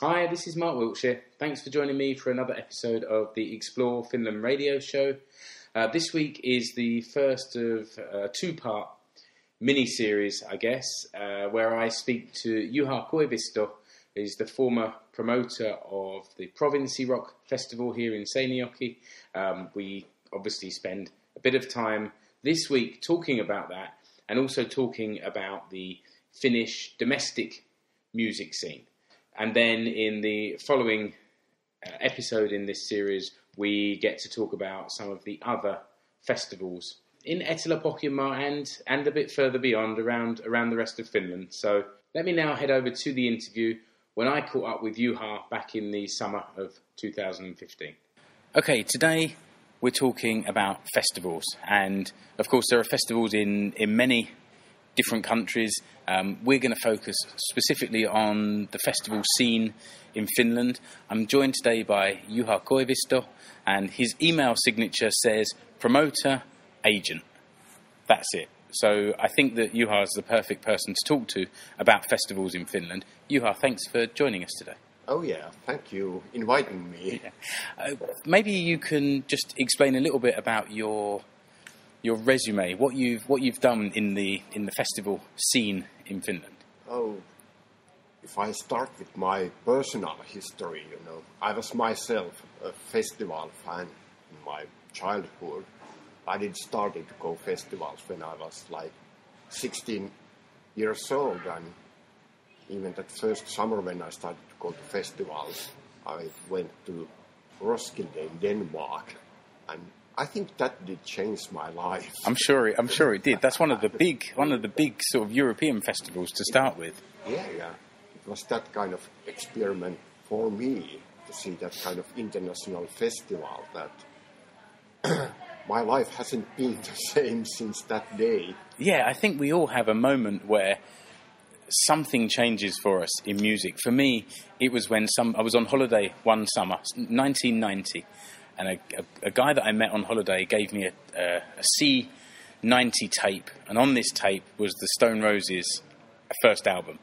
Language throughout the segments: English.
Hi, this is Mark Wiltshire. Thanks for joining me for another episode of the Explore Finland radio show. This week is the first of a two-part mini-series, I guess, where I speak to Juha Koivisto, who's the former promoter of the Provinssirock Festival here in Seinäjoki. We obviously spend a bit of time this week talking about that and also talking about the Finnish domestic music scene. And then in the following episode in this series, we get to talk about some of the other festivals in Etelä-Pohjanmaa and a bit further beyond around the rest of Finland. So let me now head over to the interview when I caught up with Juha back in the summer of 2015. Okay, today we're talking about festivals. And of course there are festivals in many different countries. We're going to focus specifically on the festival scene in Finland. I'm joined today by Juha Koivisto, and his email signature says promoter, agent. That's it. So I think that Juha is the perfect person to talk to about festivals in Finland. Juha, thanks for joining us today. Oh yeah, thank you for inviting me. Yeah. Maybe you can just explain a little bit about your resume, what you've done in the festival scene in Finland. Oh, if I start with my personal history, I was myself a festival fan in my childhood. I did started to go festivals when I was like 16 years old, and even that first summer when I started to go to festivals, I went to Roskilde in Denmark, and I think that did change my life. I'm sure it did. That's one of the big sort of European festivals to start with. Yeah. It was that kind of experiment for me to see that kind of international festival that my life hasn't been the same since that day. Yeah, I think we all have a moment where something changes for us in music. For me, it was when I was on holiday one summer, 1990. And a guy that I met on holiday gave me a C90 tape, and on this tape was the Stone Roses' first album.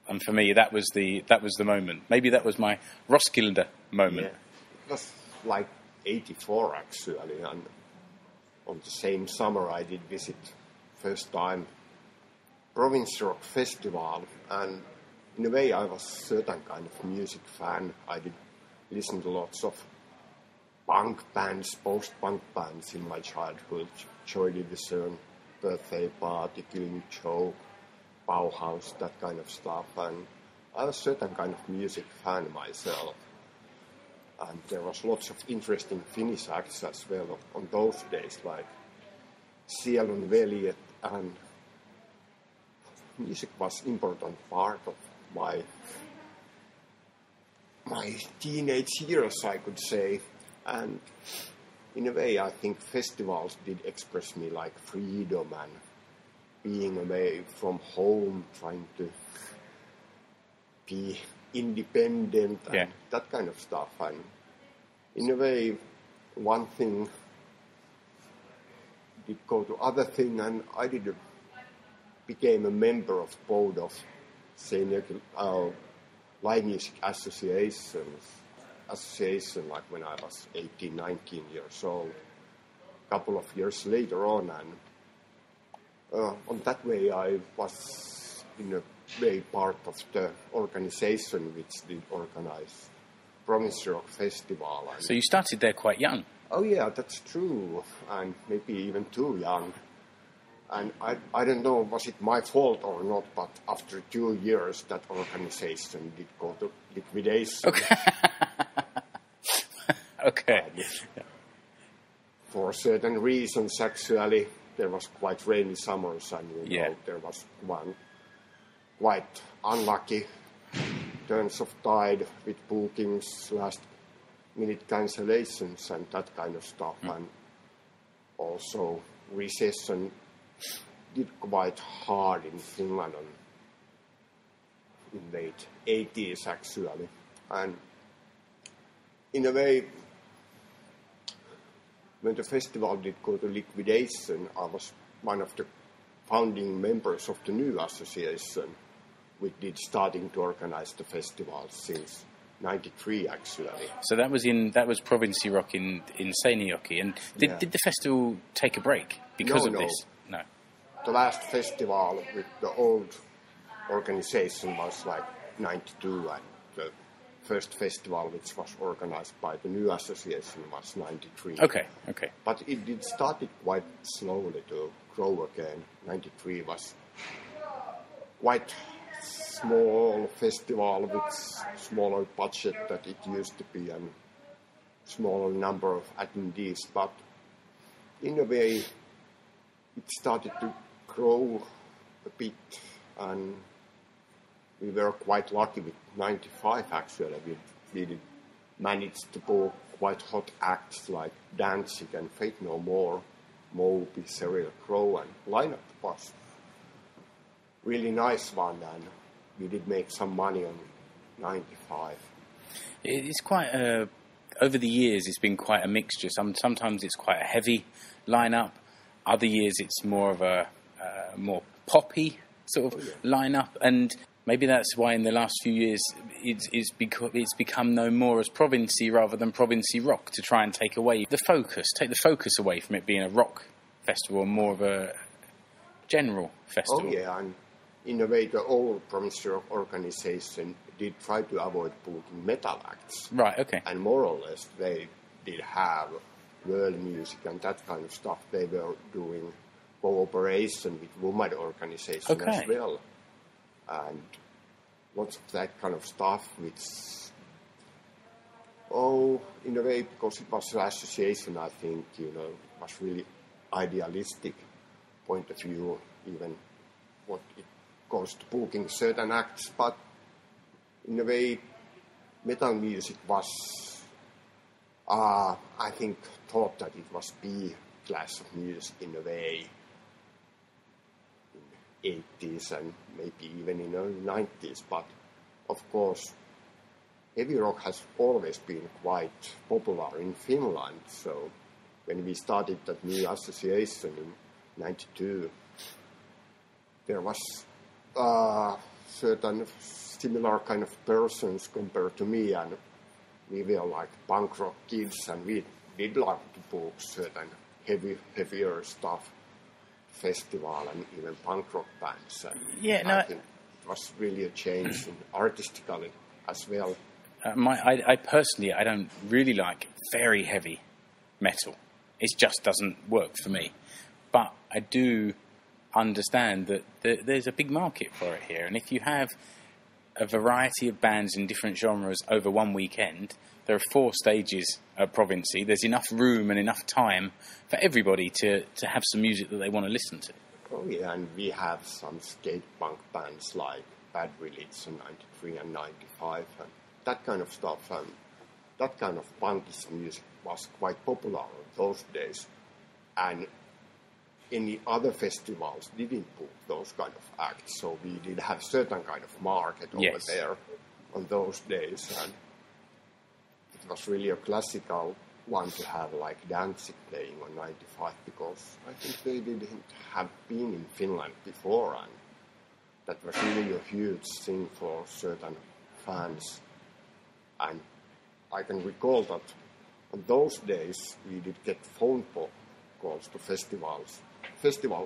And for me, that was the moment. Maybe that was my Roskilde moment. Yeah, it was like 84 actually, and on the same summer I did visit first time Provinssirock Festival, and in a way I was a certain kind of music fan. I did listen to lots of punk bands, post-punk bands in my childhood, Joy Division, Birthday Party, Killing Joke, Bauhaus, that kind of stuff, and I was a certain kind of music fan myself. And there was lots of interesting Finnish acts as well on those days, like Sielun Veljet, and music was an important part of my teenage years, I could say. And in a way, I think festivals did express me like freedom and being away from home, trying to be independent and that kind of stuff. And in a way, one thing did go to other thing, and I became a member of board of Seinäjoki Live Music Association like when I was 18, 19 years old. A couple of years later on, and on that way I was in a way part of the organization which did organize Provinssirock Festival. So you started there quite young? Oh yeah, that's true, and maybe even too young. And I don't know, was it my fault or not, but after 2 years that organization did go to liquidation. Okay. For certain reasons, actually, there was quite rainy summers, and there was one quite unlucky turns of tide with bookings, last-minute cancellations, and that kind of stuff. And also, recession did quite hard in Finland in late 80s, actually. And in a way, when the festival did go to liquidation, I was one of the founding members of the new association. we did starting to organize the festival since '93 actually. So that was Provinssirock in Seinäjoki, and did the festival take a break because of this? No. The last festival with the old organization was like '92, and the first festival which was organized by the new association was '93. Okay. But it did started quite slowly to grow again. '93 was quite small festival with smaller budget that it used to be and smaller number of attendees, but in a way it started to grow a bit, and we were quite lucky with '95 actually. We did manage to book quite hot acts like Danzig and Fate No More, Moby, Serial Crow, and lineup was really nice one, and we did make some money on '95. It's quite over the years it's been quite a mixture. Sometimes it's quite a heavy lineup. Other years it's more of a more poppy sort of lineup, and maybe that's why in the last few years it's become known more as Provinssi rather than Provinssirock, to try and take the focus away from it being a rock festival and more of a general festival. Oh yeah, and in a way the old Provinssirock organization did try to avoid booking metal acts. Right, okay. And more or less they did have world music and that kind of stuff. They were doing cooperation with women organization as well. And lots of that kind of stuff, which, in a way, because it was an association, I think, it was really idealistic point of view, even what it goes to booking certain acts. But in a way, metal music was, I think, thought that it was B-class of music in a way. 80s and maybe even in the 90s, but of course heavy rock has always been quite popular in Finland. So when we started that new association in '92, there was certain similar kind of persons compared to me, and we were like punk rock kids, and we did like to book certain heavier stuff, festival and even punk rock bands. I think it was really a change artistically as well. I personally, I don't really like very heavy metal. It just doesn't work for me. But I do understand that there's a big market for it here. And if you have a variety of bands in different genres over one weekend, there are 4 stages at Provinssi. There's enough room and enough time for everybody to have some music that they want to listen to. Oh yeah, and we have some skate punk bands like Bad Religion in '93 and '95 and that kind of stuff. And that kind of punkish music was quite popular in those days. And any other festivals didn't book those kind of acts, so we did have certain kind of market over there on those days. And it was really a classical one to have like Danzig playing on '95, because I think they didn't have been in Finland before, and that was really a huge thing for certain fans. And I can recall that on those days we did get phone calls to festival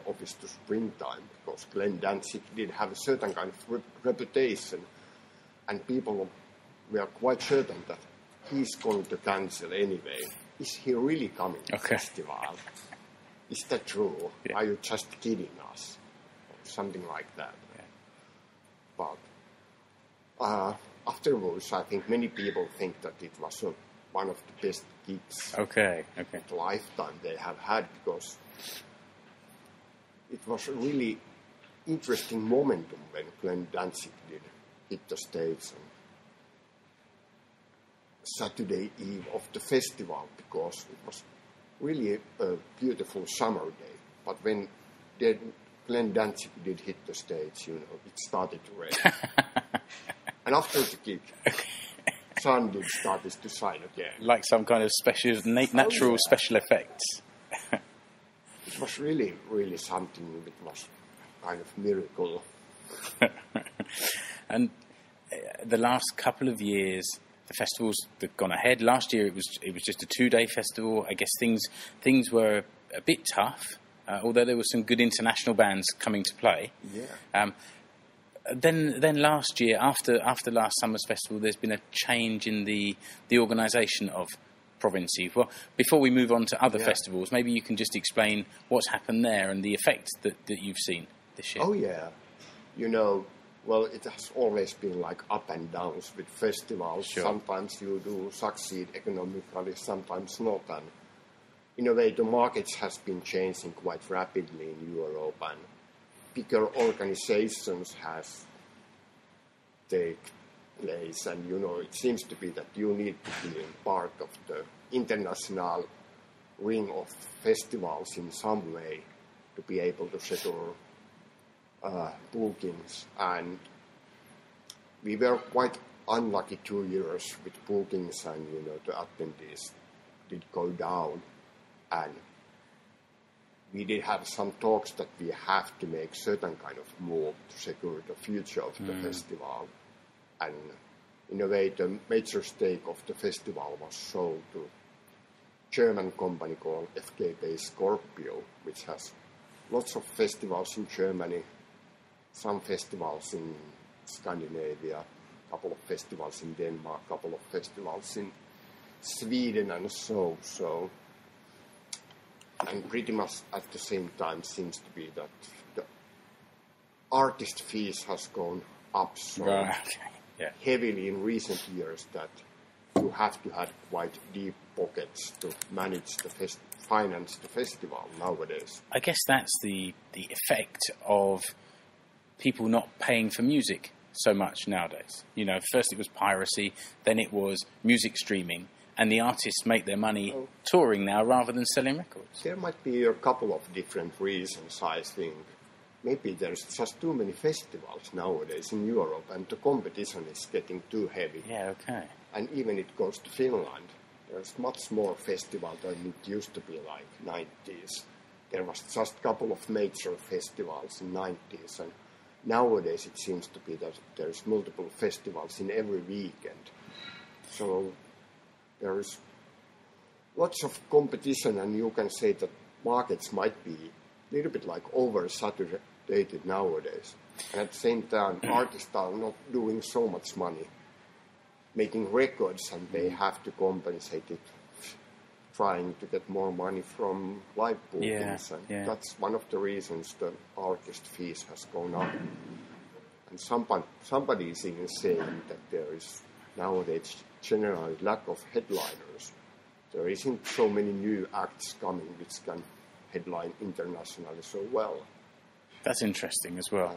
office to springtime, because Glenn Danzig did have a certain kind of reputation, and people were quite certain that he's going to cancel anyway. Is he really coming to the festival? Is that true? Yeah. Are you just kidding us? Or something like that. Yeah. But afterwards, I think many people think that it was one of the best gigs of the lifetime they have had, because it was a really interesting momentum when Glenn Danzig did hit the stage on Saturday eve of the festival, because it was really a beautiful summer day. But when Glenn Danzig did hit the stage, it started to rain. And after the gig, sun did start to shine again. Like some kind of natural special effects. It was really, really something that was kind of miracle. And the last couple of years, the festivals have gone ahead. Last year it was just a 2-day festival. I guess things were a bit tough, although there were some good international bands coming to play. Yeah. Then last year, after last summer's festival, there's been a change in the organisation of Provinssi. Well, before we move on to other festivals, maybe you can just explain what's happened there and the effects that you've seen this year. Oh, yeah. Well, it has always been like up and downs with festivals. Sure. Sometimes you do succeed economically, sometimes not. And in a way, the markets has been changing quite rapidly in Europe, and bigger organizations has take place. And, it seems to be that you need to be part of the international ring of festivals in some way to be able to secure bookings. And we were quite unlucky 2 years with bookings, and the attendees did go down, and we did have some talks that we have to make certain kind of move to secure the future of the festival. And in a way, the major stake of the festival was sold to a German company called FKB Scorpio, which has lots of festivals in Germany, some festivals in Scandinavia, a couple of festivals in Denmark, a couple of festivals in Sweden, and so. And pretty much at the same time seems to be that the artist fees has gone up so heavily in recent years that you have to have quite deep pockets to manage finance the festival nowadays. I guess that's the effect of people not paying for music so much nowadays. First it was piracy, then it was music streaming, and the artists make their money touring now rather than selling records. There might be a couple of different reasons, I think. Maybe there's just too many festivals nowadays in Europe, and the competition is getting too heavy. Yeah, okay. And even it goes to Finland. There's much more festival than it used to be like 90s. There was just a couple of major festivals in 90s, and nowadays it seems to be that there's multiple festivals in every weekend. So there is lots of competition, and you can say that markets might be a little bit like oversaturated nowadays. And at the same time, artists are not doing so much money making records, and they have to compensate it trying to get more money from live bookings. And that's one of the reasons the artist fees has gone up. And somebody is even saying that there is nowadays generally lack of headliners. There isn't so many new acts coming which can headline internationally so well. That's interesting as well.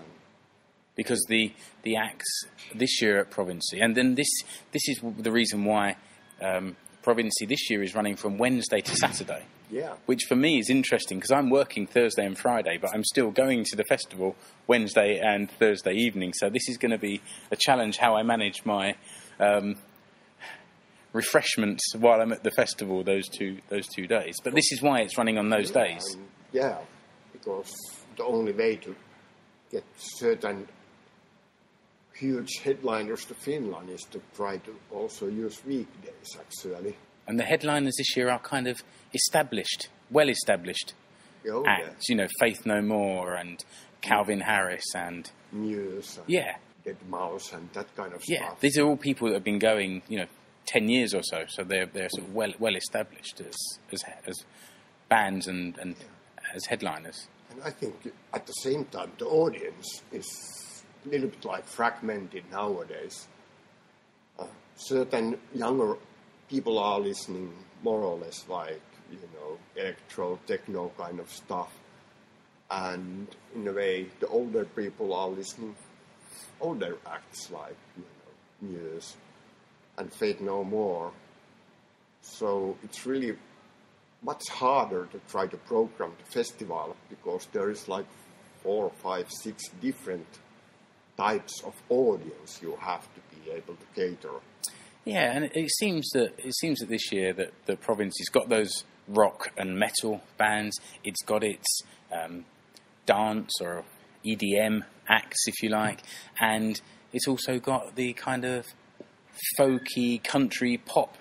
Because the acts this year at Provinssi, and then this is the reason why Provinssi this year is running from Wednesday to Saturday. Yeah. Which for me is interesting because I'm working Thursday and Friday, but I'm still going to the festival Wednesday and Thursday evening. So this is going to be a challenge how I manage my refreshments while I'm at the festival those two days. But this is why it's running on those days. Yeah, because the only way to get certain huge headliners to Finland is to try to also use weekdays, actually. And the headliners this year are kind of well-established acts. Faith No More and Calvin Harris and Muse and Dead Mouse and that kind of stuff. Yeah, these are all people that have been going, 10 years or so. So they're sort of well-established as bands and as headliners. And I think at the same time, the audience is a little bit like fragmented nowadays. Certain younger people are listening more or less like, electro, techno kind of stuff. And in a way, the older people are listening older acts like, Muse and Faith No More. So it's really much harder to try to program the festival because there is like 4, 5, 6 different types of audience you have to be able to cater. Yeah, and it seems that this year that the Provinssy's got those rock and metal bands. It's got its dance or EDM acts, if you like, and it's also got the kind of folky country pop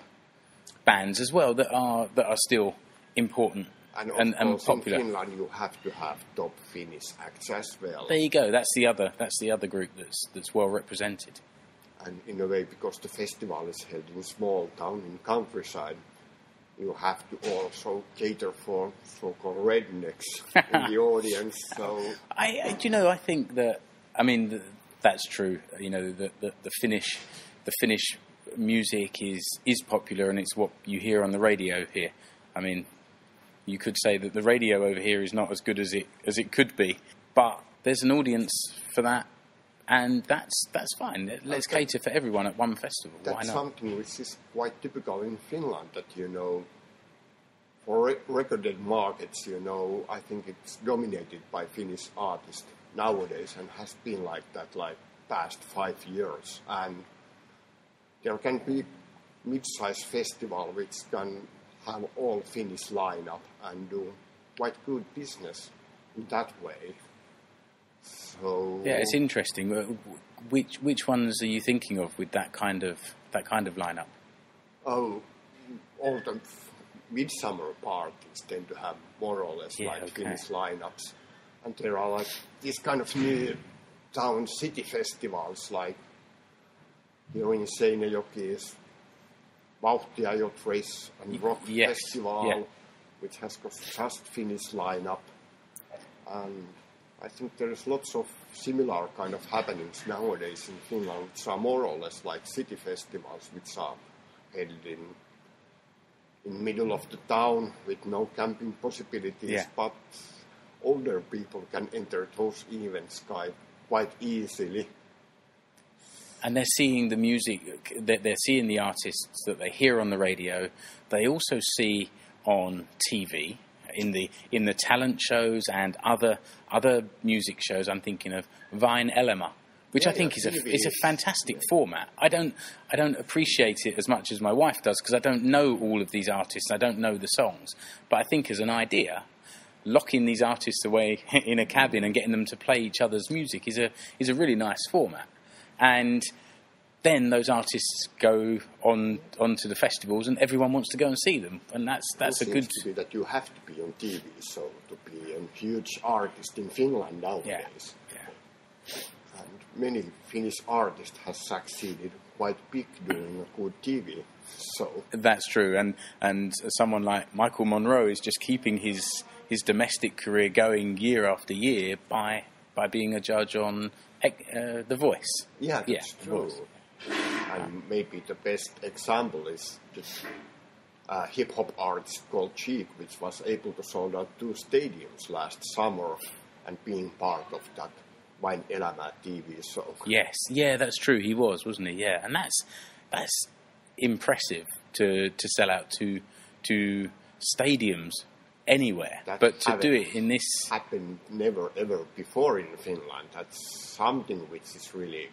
bands as well that are still important and popular. In Finland, you have to have top Finnish acts as well. There you go. That's the other group that's well represented. And in a way, because the festival is held in a small town in countryside, you have to also cater for so-called rednecks in the audience. So I think that, that's true. The Finnish music is popular, and it's what you hear on the radio here. You could say that the radio over here is not as good as it could be, but there's an audience for that, and that's fine. Let's cater for everyone at one festival. That's Why not? Something which is quite typical in Finland, that, for recorded markets, I think it's dominated by Finnish artists nowadays, and has been like that past 5 years. And there can be mid-sized festival which can have all Finnish lineup and do quite good business in that way. So yeah, it's interesting. Which ones are you thinking of with that kind of lineup? Oh, all the midsummer parties tend to have more or less Finnish lineups, and there are these kind of new town city festivals, like here in Seinäjoki is Vauhtia Yacht Race and Rock Festival, which has got just Finnish lineup, and I think there is lots of similar kind of happenings nowadays in Finland, which are more or less like city festivals, which are held in middle of the town with no camping possibilities, but older people can enter those events quite easily. And they're seeing the music, they're seeing the artists that they hear on the radio. They also see on TV, in the talent shows and other music shows. I'm thinking of Vine Elema, which I think is a fantastic format. I don't appreciate it as much as my wife does, because I don't know all of these artists. I don't know the songs, but I think as an idea, locking these artists away in a cabin and getting them to play each other's music is a really nice format. And then those artists go onto the festivals, and everyone wants to go and see them, and that's a good. To be that you have to be on TV, so to be a huge artist in Finland nowadays. Yeah. And many Finnish artists have succeeded quite big doing a good TV. So that's true, and someone like Michael Monroe is just keeping his domestic career going year after year by being a judge on The Voice. Yeah, that's true. And maybe the best example is just a hip-hop artist called Cheek, which was able to sold out 2 stadiums last summer, and being part of that Vain Elämä TV show. Yes, yeah, that's true. He wasn't he? Yeah, and that's impressive to sell out to stadiums anywhere, but to do it in this happened never ever before in Finland. That's something which is really,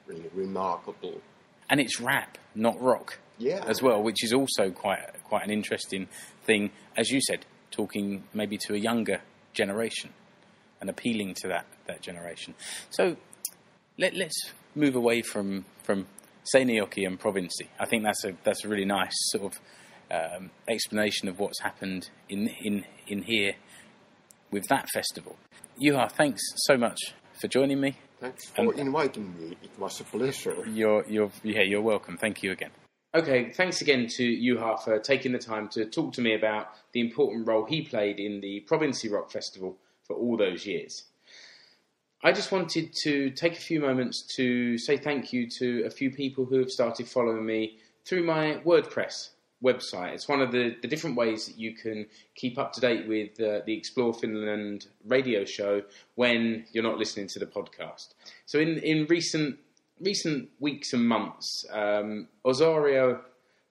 really remarkable. And it's rap, not rock, as well, which is also quite an interesting thing, as you said, talking maybe to a younger generation and appealing to that generation. So let's move away from Seinäjoki and Provinssi. I think that's a really nice sort of explanation of what's happened in here with that festival. Juha, thanks so much for joining me. Thanks for inviting me. It was a pleasure. You're welcome. Thank you again. Okay, thanks again to Juha for taking the time to talk to me about the important role he played in the Provinssirock Festival for all those years. I just wanted to take a few moments to say thank you to a few people who have started following me through my WordPress website. It's one of the different ways that you can keep up to date with the Explore Finland radio show when you're not listening to the podcast. So in recent weeks and months, Osorio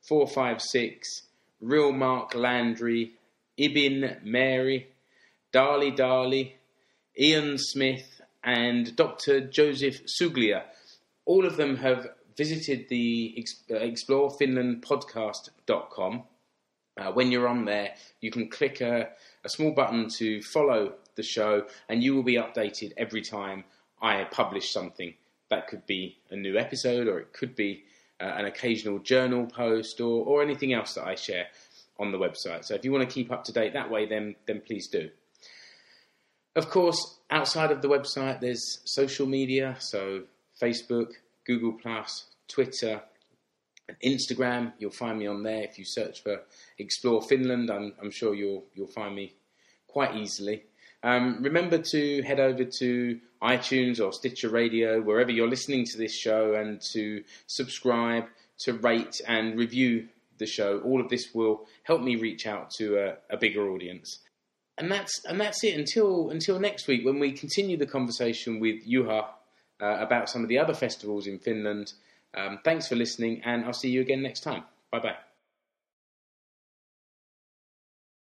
456, Real Mark Landry, Ibin Mary, Dali, Ian Smith, and Dr. Joseph Suglia, all of them have visited the explorefinlandpodcast.com. When you're on there, you can click a small button to follow the show, and you will be updated every time I publish something. That could be a new episode, or it could be an occasional journal post, or anything else that I share on the website. So if you want to keep up to date that way, then please do. Of course, outside of the website, there's social media, so Facebook, Google+, Twitter, and Instagram. You'll find me on there. If you search for Explore Finland, I'm sure you'll find me quite easily. Remember to head over to iTunes or Stitcher Radio, wherever you're listening to this show, and to subscribe, to rate and review the show. All of this will help me reach out to a bigger audience. And that's it until next week, when we continue the conversation with Juha about some of the other festivals in Finland. Thanks for listening, and I'll see you again next time. Bye-bye.